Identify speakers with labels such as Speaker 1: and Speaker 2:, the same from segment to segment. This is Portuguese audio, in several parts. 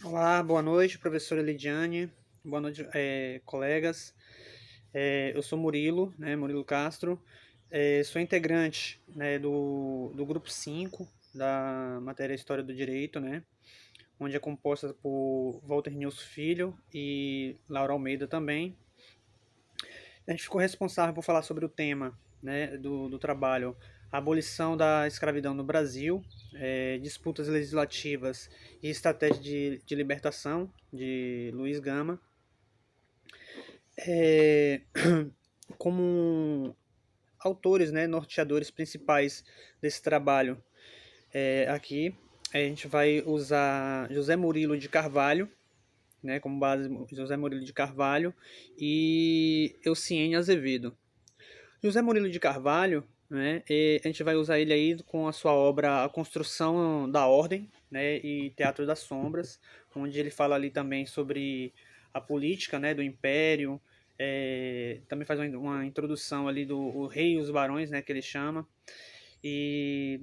Speaker 1: Olá, boa noite, professora Lidiane. Boa noite, colegas. Eu sou Murilo, né, Murilo Castro. Sou integrante, né, do grupo 5 da matéria História do Direito, né, onde é composta por Walter Nilson Filho e Laura Almeida também. A gente ficou responsável por falar sobre o tema, né, do trabalho, a abolição da escravidão no Brasil, disputas legislativas e estratégia de libertação, de Luiz Gama. É, como autores, né, norteadores principais desse trabalho, aqui a gente vai usar José Murilo de Carvalho, né, como base José Murilo de Carvalho e Euciene Azevedo. José Murilo de Carvalho, né, a gente vai usar ele aí com a sua obra A Construção da Ordem, né, e Teatro das Sombras, onde ele fala ali também sobre a política, né, do Império, também faz uma introdução ali do o Rei e os Barões, né, que ele chama, e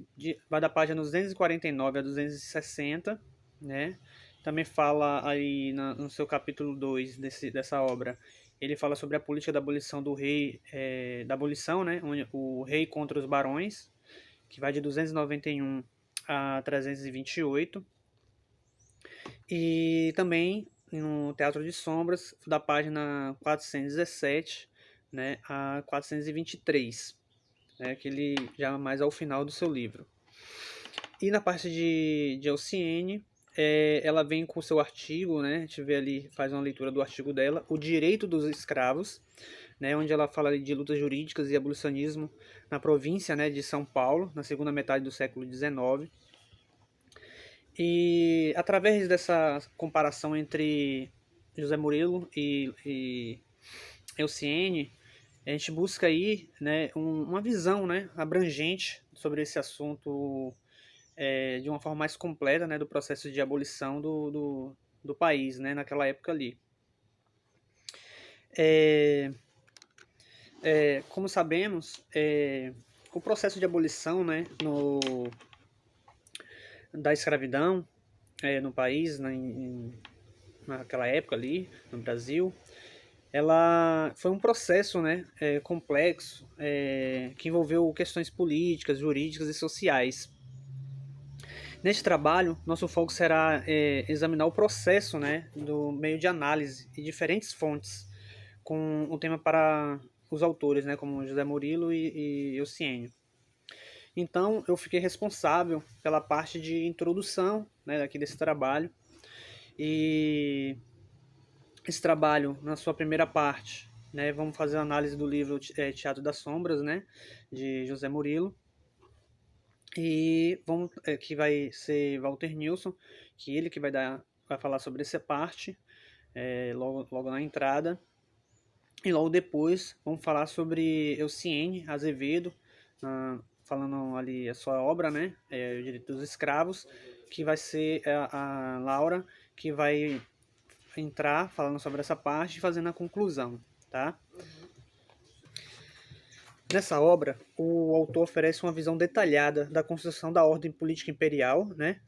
Speaker 1: vai da página 249 a 260, né, também fala aí no seu capítulo 2 dessa obra, ele fala sobre a política da abolição do rei, da abolição, né, onde o rei contra os barões, que vai de 291 a 328. E também no Teatro de Sombras, da página 417, né, a 423, né, que ele já mais ao final do seu livro. E na parte de Alciene, ela vem com o seu artigo, né? A gente vê ali, faz uma leitura do artigo dela, O Direito dos Escravos, né? Onde ela fala de lutas jurídicas e abolicionismo na província, né, de São Paulo, na segunda metade do século XIX. E através dessa comparação entre José Murilo e Euciene, a gente busca aí, né, uma visão, né, abrangente sobre esse assunto, de uma forma mais completa, né, do processo de abolição do país, né, naquela época ali. Como sabemos, o processo de abolição, né, da escravidão, no país, né, naquela época ali, no Brasil, ela foi um processo, né, complexo, que envolveu questões políticas, jurídicas e sociais. Neste trabalho, nosso foco será examinar o processo, né, do meio de análise e diferentes fontes, com o tema para os autores, né, como José Murilo e Euciênio. Então, eu fiquei responsável pela parte de introdução, né, aqui desse trabalho. E esse trabalho, na sua primeira parte, né, vamos fazer a análise do livro Teatro das Sombras, né, de José Murilo. E vamos, que vai ser Walter Nilson, que ele que vai falar sobre essa parte, logo na entrada. E logo depois vamos falar sobre Euciene Azevedo, falando ali a sua obra, né, O Direito dos Escravos, que vai ser a Laura, que vai entrar falando sobre essa parte e fazendo a conclusão, tá? Nessa obra, o autor oferece uma visão detalhada da construção da ordem política imperial, né?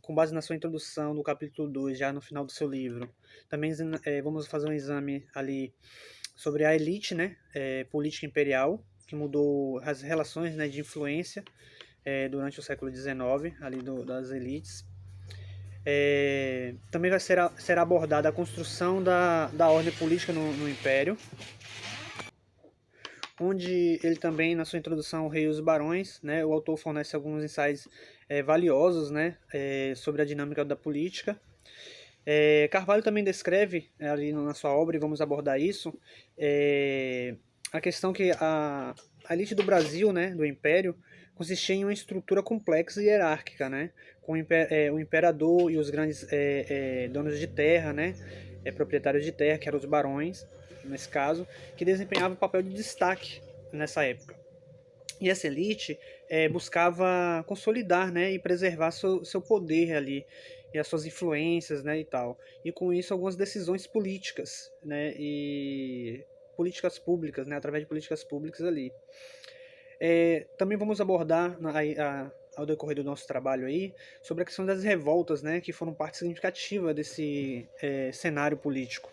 Speaker 1: Com base na sua introdução do capítulo 2, já no final do seu livro. Também vamos fazer um exame ali sobre a elite, né? Política imperial, que mudou as relações, né, de influência durante o século XIX, ali das elites. Também será abordada a construção da ordem política no Império, onde ele também, na sua introdução ao Rei e os Barões, né, o autor fornece alguns insights valiosos, né, sobre a dinâmica da política. Carvalho também descreve, ali na sua obra, e vamos abordar isso, a questão que a elite do Brasil, né, do Império, consistia em uma estrutura complexa e hierárquica, né, com o imperador e os grandes donos de terra, né, proprietários de terra, que eram os barões, nesse caso, que desempenhavam um papel de destaque nessa época. E essa elite buscava consolidar, né, e preservar seu poder ali, e as suas influências, né, e tal. E com isso algumas decisões políticas, né, e políticas públicas, né, através de políticas públicas ali. Também vamos abordar ao decorrer do nosso trabalho aí, sobre a questão das revoltas, né, que foram parte significativa desse cenário político.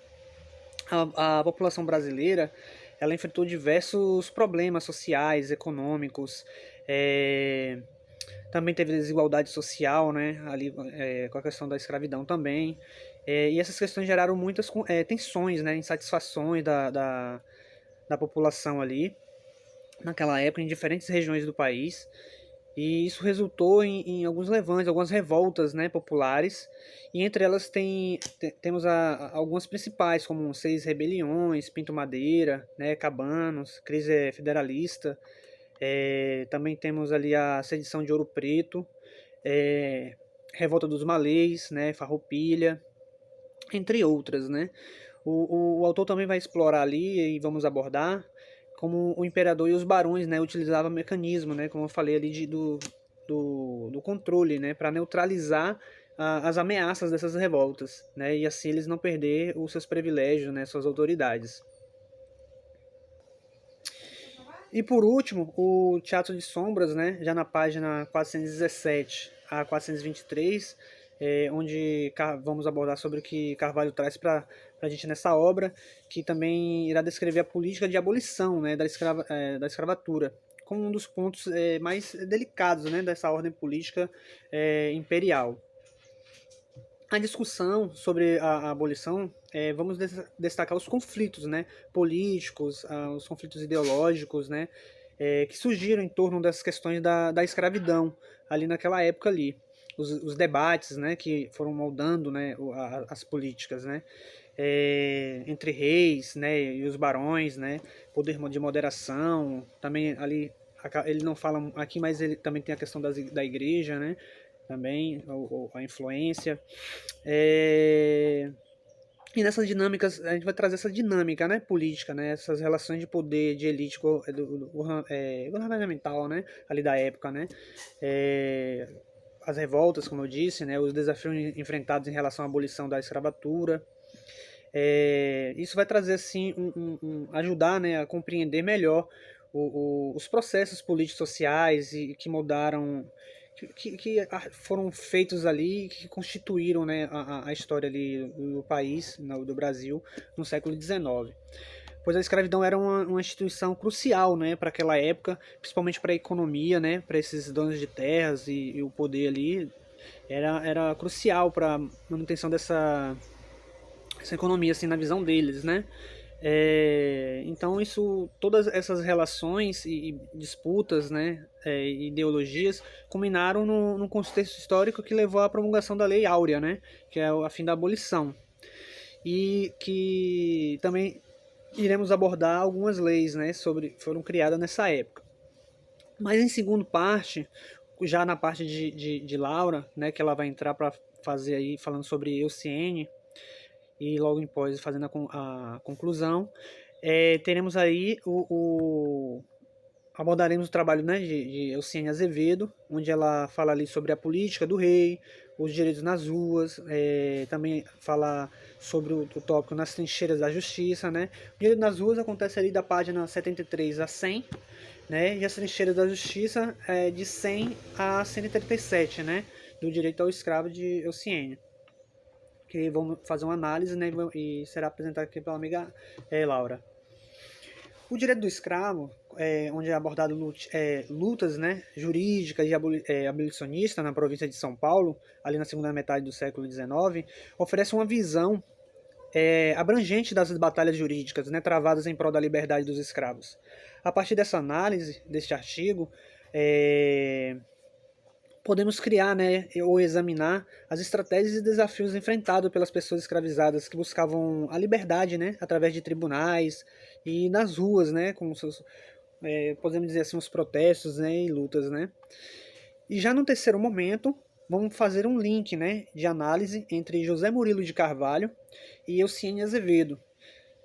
Speaker 1: A população brasileira, ela enfrentou diversos problemas sociais, econômicos, também teve desigualdade social, né, ali com a questão da escravidão também, e essas questões geraram muitas tensões, né, insatisfações da população ali, naquela época, em diferentes regiões do país, e isso resultou em alguns levantes, algumas revoltas, né, populares, e entre elas temos algumas principais, como 6 rebeliões, Pinto Madeira, né, Cabanos, crise federalista, também temos ali a sedição de Ouro Preto, revolta dos Malês, né, Farroupilha, entre outras, né. O autor também vai explorar ali, e vamos abordar, como o imperador e os barões, né, utilizavam mecanismo, né, como eu falei ali, do controle, né, para neutralizar as ameaças dessas revoltas, né, e assim eles não perder os seus privilégios, né, suas autoridades. E por último, o Teatro de Sombras, né, já na página 417 a 423, onde vamos abordar sobre o que Carvalho traz para a gente nessa obra, que também irá descrever a política de abolição, né, da escravatura, como um dos pontos mais delicados, né, dessa ordem política imperial. A discussão sobre a abolição, vamos destacar os conflitos, né, políticos, os conflitos ideológicos, né, que surgiram em torno das questões da escravidão ali naquela época ali. Os debates, né, que foram moldando, né, as políticas, né, entre reis, né, e os barões, né, poder de moderação, também ali ele não fala aqui, mas ele também tem a questão da igreja, né, também a influência. E nessas dinâmicas, a gente vai trazer essa dinâmica, né, política, né, essas relações de poder, de elite governamental, né, ali da época, né, as revoltas, como eu disse, né, os desafios enfrentados em relação à abolição da escravatura. Isso vai trazer, assim, ajudar, né, a compreender melhor os processos políticos sociais e que mudaram, que foram feitos ali, que constituíram, né, a história ali do país, do Brasil, no século XIX. Pois a escravidão era uma instituição crucial, né, para aquela época, principalmente para a economia, né, para esses donos de terras e o poder ali, era crucial para a manutenção dessa economia, assim, na visão deles, né. Então todas essas relações e disputas, né, ideologias, culminaram no contexto histórico que levou à promulgação da Lei Áurea, né, que é a fim da abolição, e que também iremos abordar algumas leis, né, foram criadas nessa época. Mas em segundo parte, já na parte de Laura, né, que ela vai entrar para fazer aí falando sobre Euciene, e logo após fazendo a conclusão, teremos aí abordaremos o trabalho, né, de Euciene Azevedo, onde ela fala ali sobre a política do rei, os direitos nas ruas, também fala sobre o tópico nas trincheiras da justiça, né. O direito nas ruas acontece ali da página 73 a 100, né, e as trincheiras da justiça de 100 a 137, né, do direito ao escravo de Euciene, que vamos fazer uma análise, né, e será apresentado aqui pela amiga Laura. O direito do escravo, onde é abordado lutas, né, jurídicas e abolicionistas na província de São Paulo, ali na segunda metade do século XIX, oferece uma visão abrangente das batalhas jurídicas, né, travadas em prol da liberdade dos escravos. A partir dessa análise, deste artigo, podemos criar, né, ou examinar as estratégias e desafios enfrentados pelas pessoas escravizadas que buscavam a liberdade, né, através de tribunais e nas ruas, né, com seus, podemos dizer assim, os protestos, né, e lutas, né. E já no terceiro momento, vamos fazer um link, né, de análise entre José Murilo de Carvalho e Euciene Azevedo.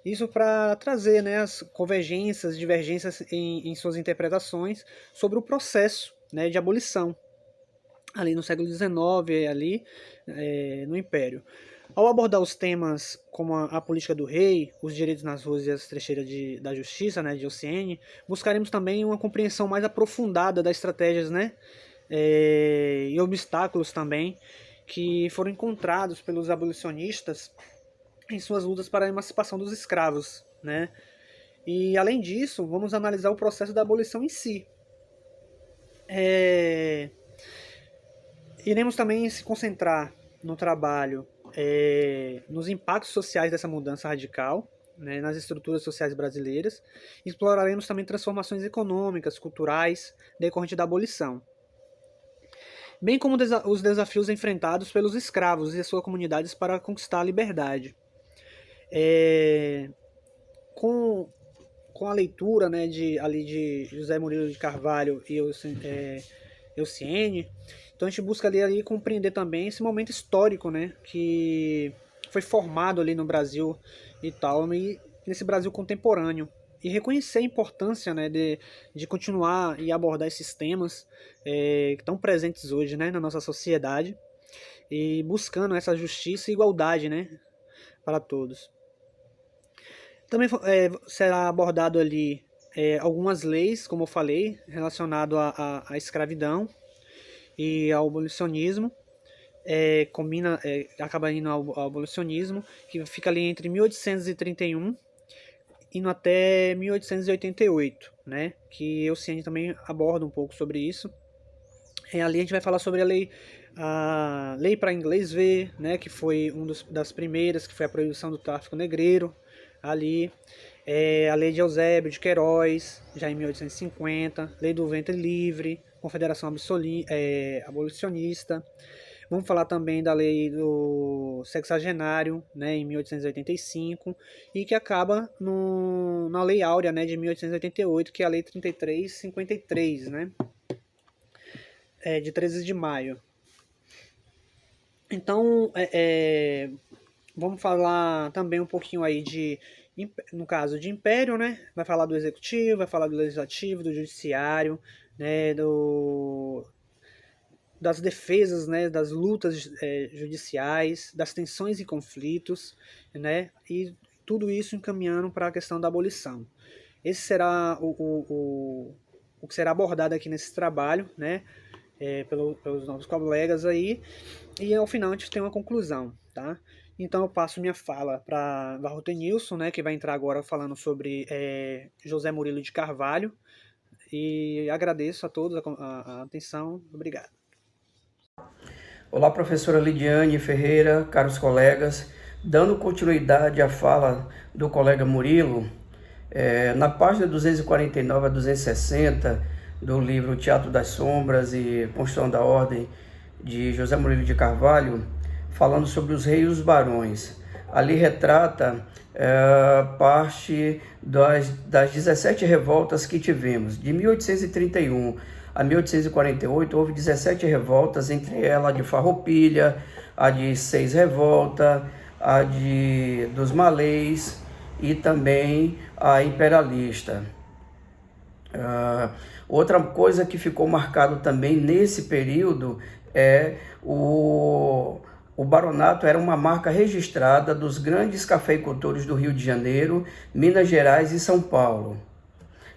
Speaker 1: Isso para trazer, né, as convergências, divergências em suas interpretações sobre o processo, né, de abolição ali no século XIX, ali no Império. Ao abordar os temas como a política do rei, os direitos nas ruas e as trincheiras da justiça, né, de Euciene, buscaremos também uma compreensão mais aprofundada das estratégias, né, e obstáculos também que foram encontrados pelos abolicionistas em suas lutas para a emancipação dos escravos, né? E além disso, vamos analisar o processo da abolição em si. Iremos também se concentrar no trabalho, nos impactos sociais dessa mudança radical, né, nas estruturas sociais brasileiras. Exploraremos também transformações econômicas, culturais, decorrentes da abolição, bem como os desafios enfrentados pelos escravos e as suas comunidades para conquistar a liberdade. Com a leitura, né, de José Murilo de Carvalho e Euciene, então a gente busca ali compreender também esse momento histórico, né, que foi formado ali no Brasil e tal, e nesse Brasil contemporâneo, e reconhecer a importância, né, de continuar e abordar esses temas que estão presentes hoje, né, na nossa sociedade, e buscando essa justiça e igualdade, né, para todos. Também será abordado ali algumas leis, como eu falei, relacionado à escravidão e ao abolicionismo, acaba indo ao abolicionismo, que fica ali entre 1831 indo até 1888, né? Que Euciene também aborda um pouco sobre isso. Ali a gente vai falar sobre a lei para inglês ver, né? Que foi das primeiras, que foi a proibição do tráfico negreiro, ali. A lei de Eusébio de Queiroz, já em 1850, lei do ventre livre, Confederação Abolicionista. Vamos falar também da lei do sexagenário, né, em 1885, e que acaba na Lei Áurea, né, de 1888, que é a Lei 3353, né, de 13 de maio. Então, vamos falar também um pouquinho aí no caso de império, né, vai falar do executivo, vai falar do legislativo, do judiciário, né, das defesas, né, das lutas judiciais, das tensões e conflitos, né, e tudo isso encaminhando para a questão da abolição. Esse será o que será abordado aqui nesse trabalho, né, pelos novos colegas aí, e ao final a gente tem uma conclusão, tá? Então eu passo minha fala para Varrotenilson, né, que vai entrar agora falando sobre José Murilo de Carvalho, e agradeço a todos a atenção. Obrigado.
Speaker 2: Olá, professora Lidiane Ferreira, caros colegas. Dando continuidade à fala do colega Murilo, na página 249 a 260 do livro Teatro das Sombras e Construção da Ordem, de José Murilo de Carvalho, falando sobre os reis e os barões. Ali retrata parte das 17 revoltas que tivemos. De 1831 a 1848 houve 17 revoltas, entre elas a de Farroupilha, a de Seis Revolta, a dos Malês e também a imperialista. Outra coisa que ficou marcado também nesse período é o baronato era uma marca registrada dos grandes cafeicultores do Rio de Janeiro, Minas Gerais e São Paulo.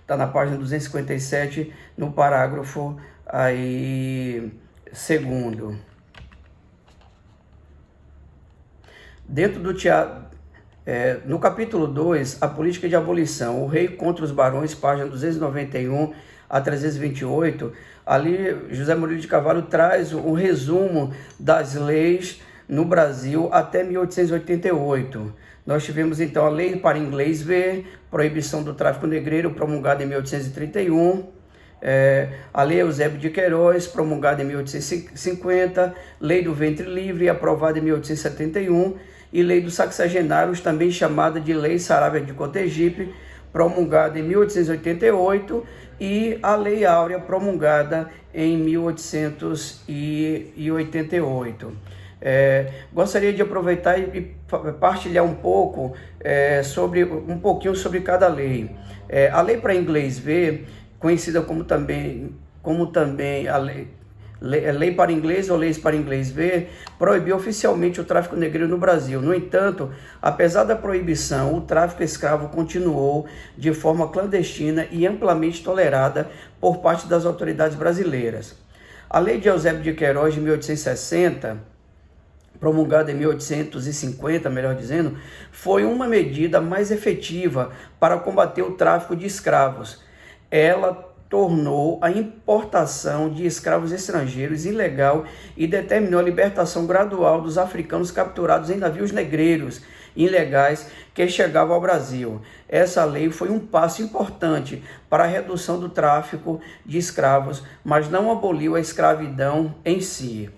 Speaker 2: Está na página 257, no parágrafo aí, segundo. Dentro do teatro, no capítulo 2, a política de abolição, o rei contra os barões, página 291 a 328, ali José Murilo de Carvalho traz um resumo das leis no Brasil até 1888. Nós tivemos então a lei para inglês ver, proibição do tráfico negreiro, promulgada em 1831, a lei Eusébio de Queiroz, promulgada em 1850, lei do ventre livre, aprovada em 1871, e lei dos sexagenários, também chamada de lei Saravia de Cotegipe, promulgada em 1888, e a lei Áurea, promulgada em 1888. Gostaria de aproveitar e partilhar um pouco sobre cada lei. A lei para inglês ver, conhecida como também a lei para inglês ou leis para inglês ver, proibiu oficialmente o tráfico negreiro no Brasil. No entanto, apesar da proibição, o tráfico escravo continuou de forma clandestina e amplamente tolerada por parte das autoridades brasileiras. A Lei de Eusébio de Queiroz, de 1860, promulgada em 1850, melhor dizendo, foi uma medida mais efetiva para combater o tráfico de escravos. Ela tornou a importação de escravos estrangeiros ilegal e determinou a libertação gradual dos africanos capturados em navios negreiros ilegais que chegavam ao Brasil. Essa lei foi um passo importante para a redução do tráfico de escravos, mas não aboliu a escravidão em si.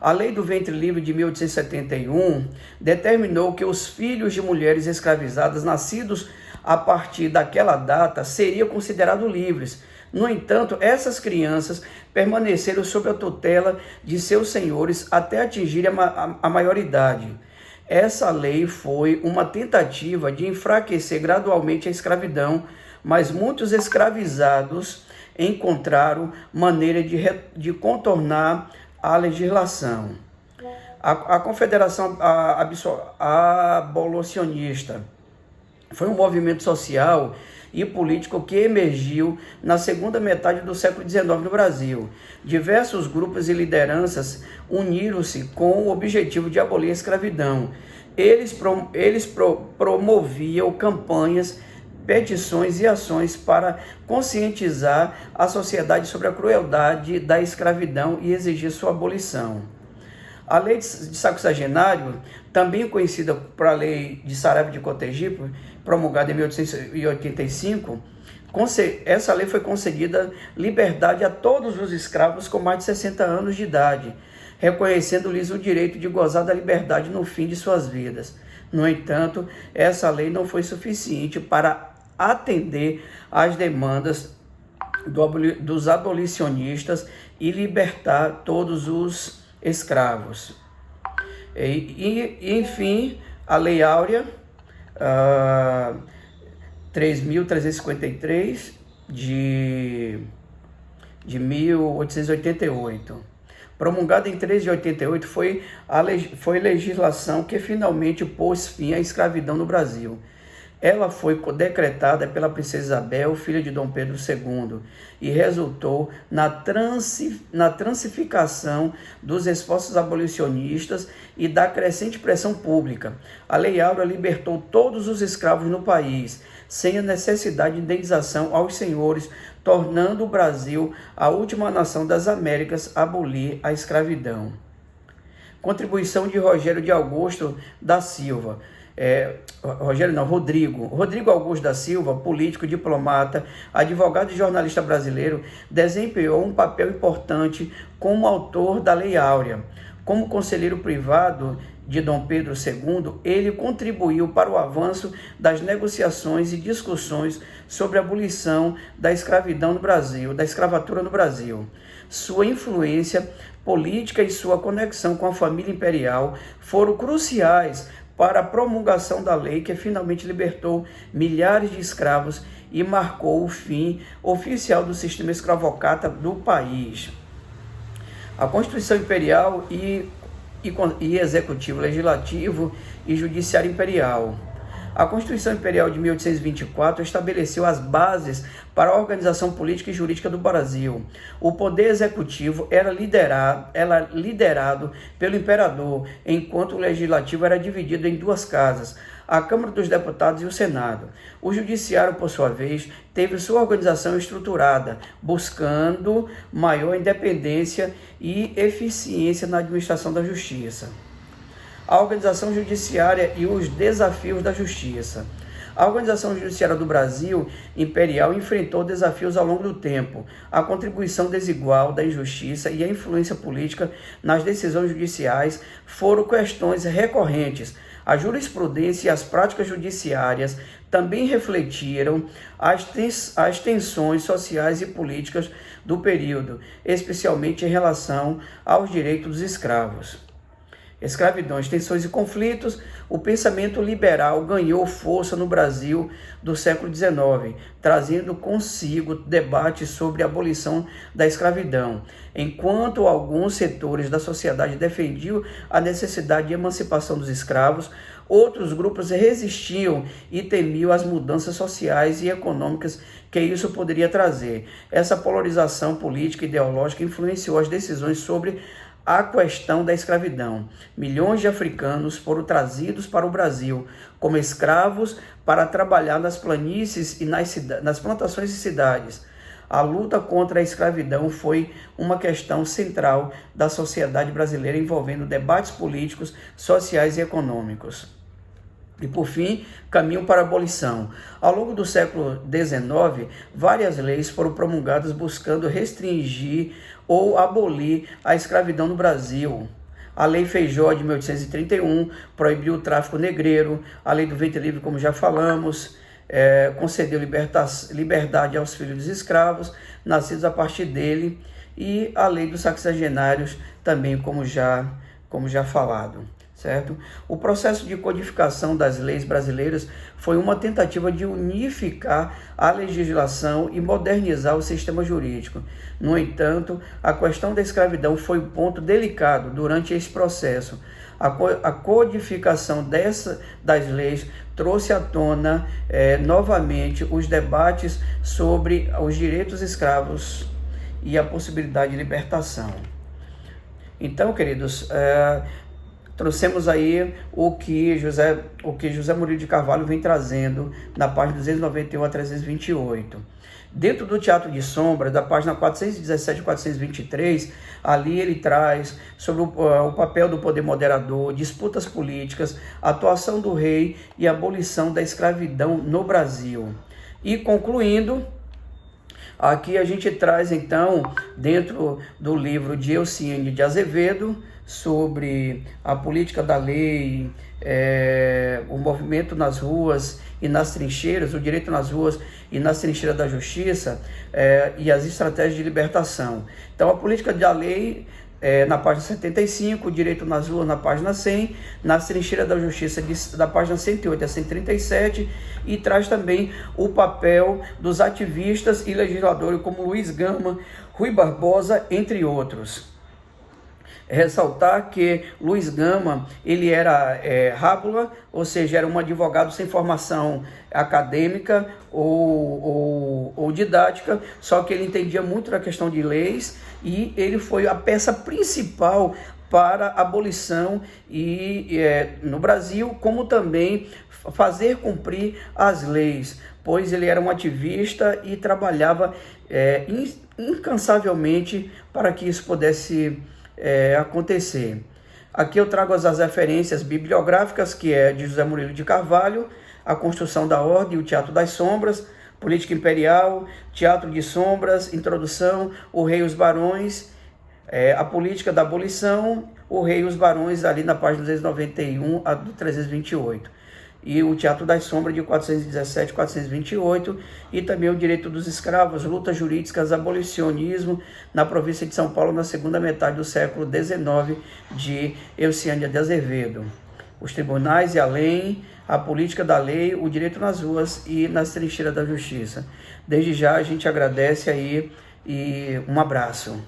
Speaker 2: A Lei do Ventre Livre de 1871 determinou que os filhos de mulheres escravizadas nascidos a partir daquela data seriam considerados livres. No entanto, essas crianças permaneceram sob a tutela de seus senhores até atingirem a maioridade. Essa lei foi uma tentativa de enfraquecer gradualmente a escravidão, mas muitos escravizados encontraram maneira de contornar a legislação. A Confederação Abolicionista foi um movimento social e político que emergiu na segunda metade do século XIX no Brasil. Diversos grupos e lideranças uniram-se com o objetivo de abolir a escravidão. Eles promoviam campanhas, petições e ações para conscientizar a sociedade sobre a crueldade da escravidão e exigir sua abolição. A Lei de Sexagenário, também conhecida por a Lei de Saraiva de Cotegipe, promulgada em 1885, essa lei foi concedida liberdade a todos os escravos com mais de 60 anos de idade, reconhecendo-lhes o direito de gozar da liberdade no fim de suas vidas. No entanto, essa lei não foi suficiente para atender às demandas dos abolicionistas e libertar todos os escravos. Enfim, a Lei Áurea 3.353 de 1888. Promulgada em 3 de 88, foi legislação que finalmente pôs fim à escravidão no Brasil. Ela foi decretada pela princesa Isabel, filha de Dom Pedro II, e resultou na transificação dos esforços abolicionistas e da crescente pressão pública. A Lei Áurea libertou todos os escravos no país, sem a necessidade de indenização aos senhores, tornando o Brasil a última nação das Américas a abolir a escravidão. Contribuição de Rogério de Augusto da Silva. Rodrigo Augusto da Silva, político, diplomata, advogado e jornalista brasileiro, desempenhou um papel importante como autor da Lei Áurea. Como conselheiro privado de Dom Pedro II, ele contribuiu para o avanço das negociações e discussões sobre a abolição da escravidão no Brasil, da escravatura no Brasil. Sua influência política e sua conexão com a família imperial foram cruciais para a promulgação da lei que finalmente libertou milhares de escravos e marcou o fim oficial do sistema escravocrata do país. A Constituição Imperial e Executivo, Legislativo e Judiciário Imperial. A Constituição Imperial de 1824 estabeleceu as bases para a organização política e jurídica do Brasil. O poder executivo era liderado pelo imperador, enquanto o legislativo era dividido em duas casas, a Câmara dos Deputados e o Senado. O judiciário, por sua vez, teve sua organização estruturada, buscando maior independência e eficiência na administração da justiça. A organização judiciária e os desafios da justiça. A organização judiciária do Brasil imperial enfrentou desafios ao longo do tempo. A contribuição desigual da injustiça e a influência política nas decisões judiciais foram questões recorrentes. A jurisprudência e as práticas judiciárias também refletiram as tensões sociais e políticas do período, especialmente em relação aos direitos dos escravos. Escravidão, tensões e conflitos. O pensamento liberal ganhou força no Brasil do século XIX, trazendo consigo debates sobre a abolição da escravidão, enquanto alguns setores da sociedade defendiam a necessidade de emancipação dos escravos. outros grupos resistiam e temiam as mudanças sociais e econômicas que isso poderia trazer. Essa polarização política e ideológica influenciou as decisões sobre a questão da escravidão. Milhões de africanos foram trazidos para o Brasil como escravos para trabalhar nas planícies e nas plantações e cidades. A luta contra a escravidão foi uma questão central da sociedade brasileira, envolvendo debates políticos, sociais e econômicos. E, por fim, caminho para a abolição. Ao longo do século XIX, várias leis foram promulgadas buscando restringir ou abolir a escravidão no Brasil. A Lei Feijó, de 1831, proibiu o tráfico negreiro. A Lei do Ventre Livre, como já falamos, concedeu liberdade aos filhos dos escravos, nascidos a partir dele. E a Lei dos Sexagenários, também, como já falado. Certo? O processo de codificação das leis brasileiras foi uma tentativa de unificar a legislação e modernizar o sistema jurídico. No entanto, a questão da escravidão foi um ponto delicado durante esse processo. A codificação das leis trouxe à tona novamente os debates sobre os direitos escravos e a possibilidade de libertação. Então, queridos, trouxemos aí o que José Murilo de Carvalho vem trazendo na página 291 a 328. Dentro do Teatro de Sombras, da página 417 a 423, ali ele traz sobre o papel do poder moderador, disputas políticas, atuação do rei e abolição da escravidão no Brasil. E concluindo, aqui a gente traz então, dentro do livro de Elciane de Azevedo, sobre a política da lei, o movimento nas ruas e nas trincheiras, o direito nas ruas e nas trincheiras da justiça, e as estratégias de libertação. Então, a política da lei, na página 75, o direito nas ruas na página 100, nas trincheiras da justiça da página 108 a 137, e traz também o papel dos ativistas e legisladores como Luiz Gama, Rui Barbosa, entre outros. Ressaltar que Luiz Gama, ele era rábula, ou seja, era um advogado sem formação acadêmica ou didática, só que ele entendia muito da questão de leis e ele foi a peça principal para a abolição no Brasil, como também fazer cumprir as leis, pois ele era um ativista e trabalhava incansavelmente para que isso pudesse acontecer. Aqui eu trago as referências bibliográficas, que é de José Murilo de Carvalho, A Construção da Ordem, o Teatro das Sombras, Política Imperial, Teatro de Sombras, Introdução, O Rei e os Barões, A Política da Abolição, O Rei e os Barões, ali na página 291 a 328. E o Teatro das Sombras, de 417 a 428, e também o Direito dos Escravos, Lutas Jurídicas, Abolicionismo, na província de São Paulo, na segunda metade do século XIX, de Elciane de Azevedo. Os Tribunais e Além, A Política da Lei, o Direito nas Ruas e nas Trincheiras da Justiça. Desde já a gente agradece aí e um abraço.